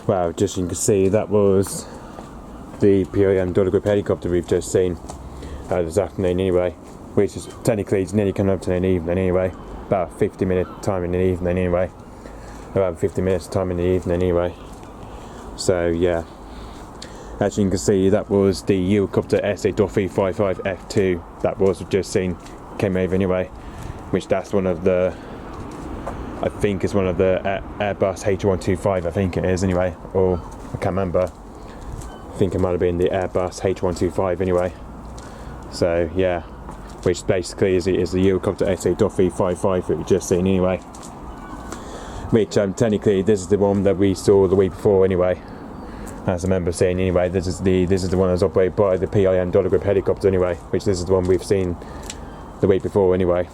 Well, just you can see that was the PLM Group helicopter we've just seen this afternoon anyway, which is technically it's nearly coming up to an evening anyway, about 50-minute time in the evening anyway, about 50 minutes time in the evening anyway. So yeah, as you can see, that was the Eurocopter AS.355-F2 that was just seen, came over anyway, which that's one of the, I think it's one of the Airbus H125, I think it is anyway, or I can't remember. I think it might have been the Airbus H125 anyway. So yeah, which basically is the Eurocopter AS.355 that we've just seen anyway. Which technically this is the one that we saw the week before anyway. As I remember saying anyway, this is the one that's operated by the PLM Group helicopter anyway, which this is the one we've seen the week before anyway.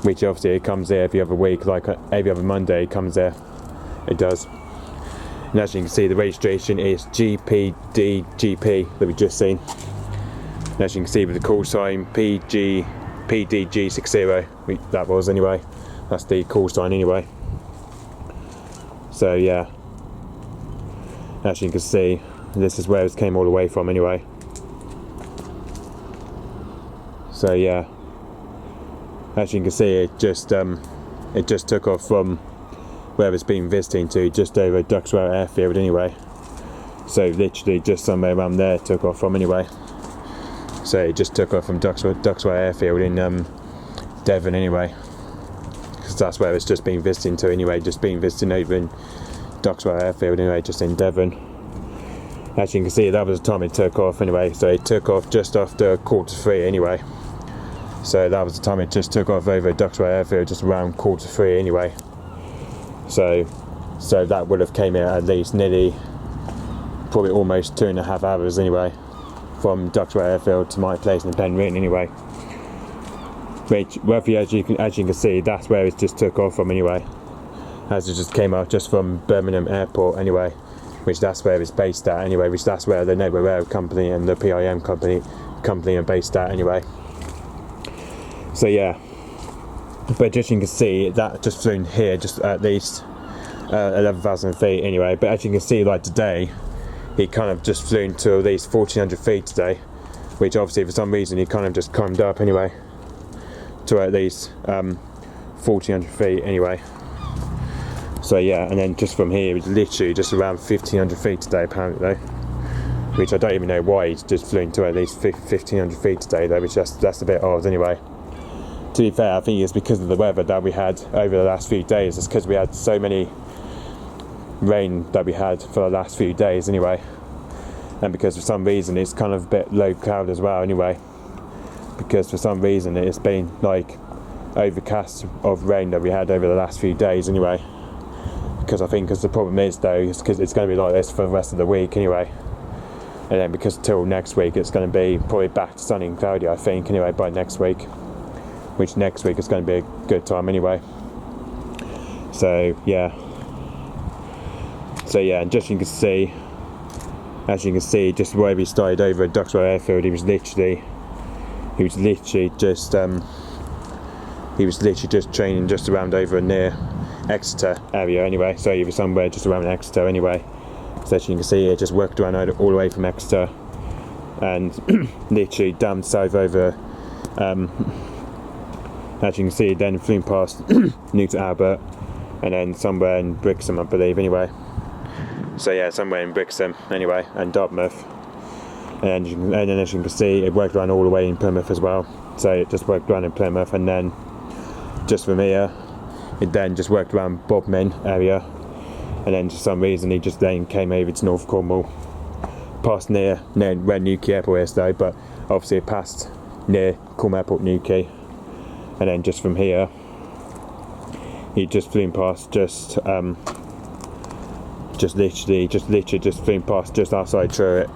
Which obviously it comes there every other week, like every other Monday it comes there. It does. And as you can see, the registration is G-PDGP that we've just seen. And as you can see with the call sign PDG60, that was anyway. That's the call sign anyway. So yeah, as you can see, this is where it came all the way from anyway. So yeah, as you can see, it just took off from where it's been visiting to just over Duxwell airfield anyway. So literally just somewhere around there it took off from anyway. So it just took off from Duxwell airfield in Devon anyway, because that's where it's just been visiting to anyway, just been visiting over in Duxwell airfield anyway, just in Devon. As you can see, that was the time it took off anyway, so it took off just after 3:15 anyway. So that was the time it just took off over Duxwell airfield, just around 3:15 anyway. So that would have came in at least nearly, probably almost 2.5 hours anyway, from Duxwell airfield to my place in Penryn anyway. Which, roughly, as you can see, that's where it just took off from anyway. As it just came out just from Birmingham Airport anyway, which that's where it's based at anyway, which that's where the Neighbour Rail Company and the PLM company are based at anyway. So yeah, but just you can see that just flew in here just at least 11,000 feet anyway. But as you can see, like today, it kind of just flew into at least 1,400 feet today, which obviously for some reason he kind of just climbed up anyway to at least 1,400 feet anyway. So yeah, and then just from here, it was literally just around 1,500 feet today apparently, which I don't even know why he's just flew into at least 1,500 feet today though, which that's a bit odd anyway. To be fair, I think it's because of the weather that we had over the last few days. It's because we had so many rain that we had for the last few days anyway, and because for some reason it's kind of a bit low cloud as well anyway, because for some reason it's been like overcast of rain that we had over the last few days anyway. Because I think the problem is though, is because it's going to be like this for the rest of the week anyway, and then because till next week it's going to be probably back to sunny and cloudy I think anyway by next week, which next week is going to be a good time anyway. So yeah, and just you can see, as you can see, just where we started over at Duxwell airfield, he was literally just training just around over near Exeter area anyway, so he was somewhere just around Exeter anyway. So as you can see, it just worked around all the way from Exeter and literally down south over, as you can see, then flew past Newton Albert and then somewhere in Brixham I believe anyway. So yeah, somewhere in Brixham anyway, and Dartmouth, and then as you can see, it worked around all the way in Plymouth as well. So it just worked around in Plymouth, and then just from here it then just worked around Bodmin area, and then for some reason he just then came over to North Cornwall, past near where Newquay Airport is though, but obviously it passed near Cornwall Airport, Newquay, and then just from here he just flew past just literally flew past just outside Truro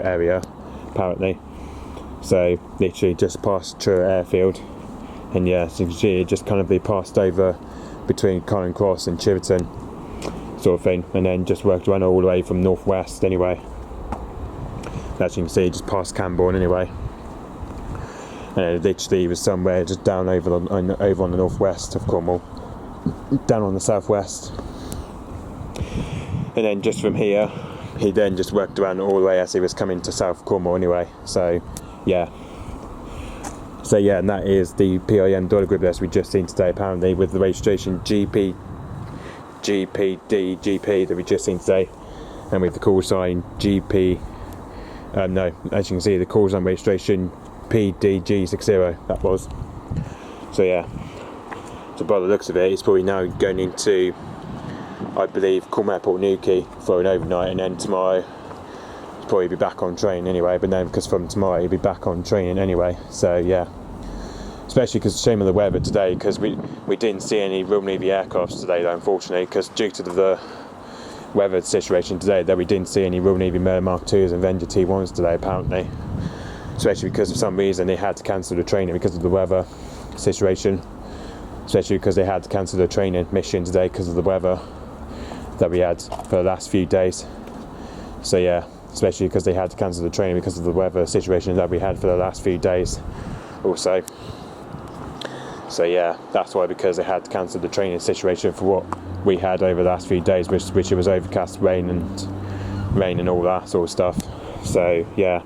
area apparently. So literally just past Truro airfield, and yeah, so you can see it just kind of be passed over between Carling Cross and Chiverton sort of thing, and then just worked around all the way from northwest anyway. As you can see, just past Camborne anyway, and it literally was somewhere just down over on the northwest of Cornwall, down on the southwest. and then just from here he then just worked around all the way as he was coming to South Cornwall anyway. So yeah, and that is the PLM dollar group as we just seen today, apparently, with the registration G-PDGP that we just seen today, and with the call sign GP, no, as you can see, the call sign registration PDG60, that was. So yeah, so by the looks of it, it's probably now going into, I believe, Cornwall Airport Newquay for an overnight, and then tomorrow he'll probably be back on train anyway, but then because from tomorrow he'll be back on training anyway. So yeah, especially because it's a shame of the weather today, because we didn't see any Royal Navy aircrafts today though, unfortunately, because due to the weather situation today, that we didn't see any Royal Navy Merlin Mark IIs and Avenger T1s today, apparently, especially because for some reason they had to cancel the training because of the weather situation, especially because they had to cancel the training mission today because of the weather that we had for the last few days. So yeah, especially because they had to cancel the training because of the weather situation that we had for the last few days also. So yeah, that's why, because they had to cancel the training situation for what we had over the last few days, which it was overcast, rain and all that sort of stuff. So yeah,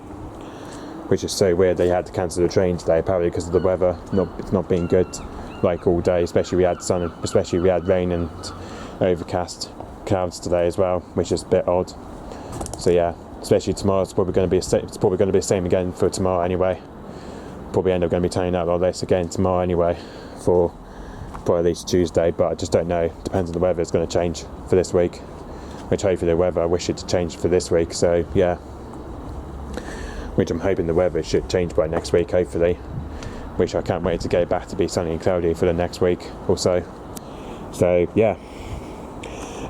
which is so weird, they had to cancel the train today, apparently because of the weather not being good, like all day, especially we had sun, especially we had rain and overcast clouds today as well, which is a bit odd. So yeah, especially tomorrow, it's probably going to be the same again for tomorrow anyway. Probably end up going to be turning out like this again tomorrow anyway, for at least Tuesday, but I just don't know, depends on the weather. It's going to change for this week, which hopefully the weather, I wish it to change for this week, so yeah, which I'm hoping the weather should change by next week, hopefully, which I can't wait to go back to be sunny and cloudy for the next week or so. So yeah,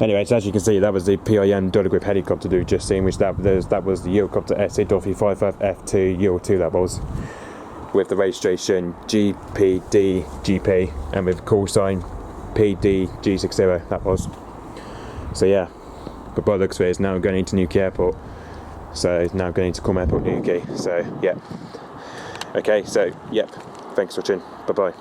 anyway, so as you can see, that was the PLM dollar group helicopter that we just seen, which that was the Eurocopter AS.355-F2-NP, that was, with the registration G-PDGP and with call sign PDG60, that was. So yeah, but by the looks of it, it's now going into Newquay Airport. So it's now going into Cornwall Airport Newquay. So yeah. Okay, so yep. Thanks for watching. Bye bye.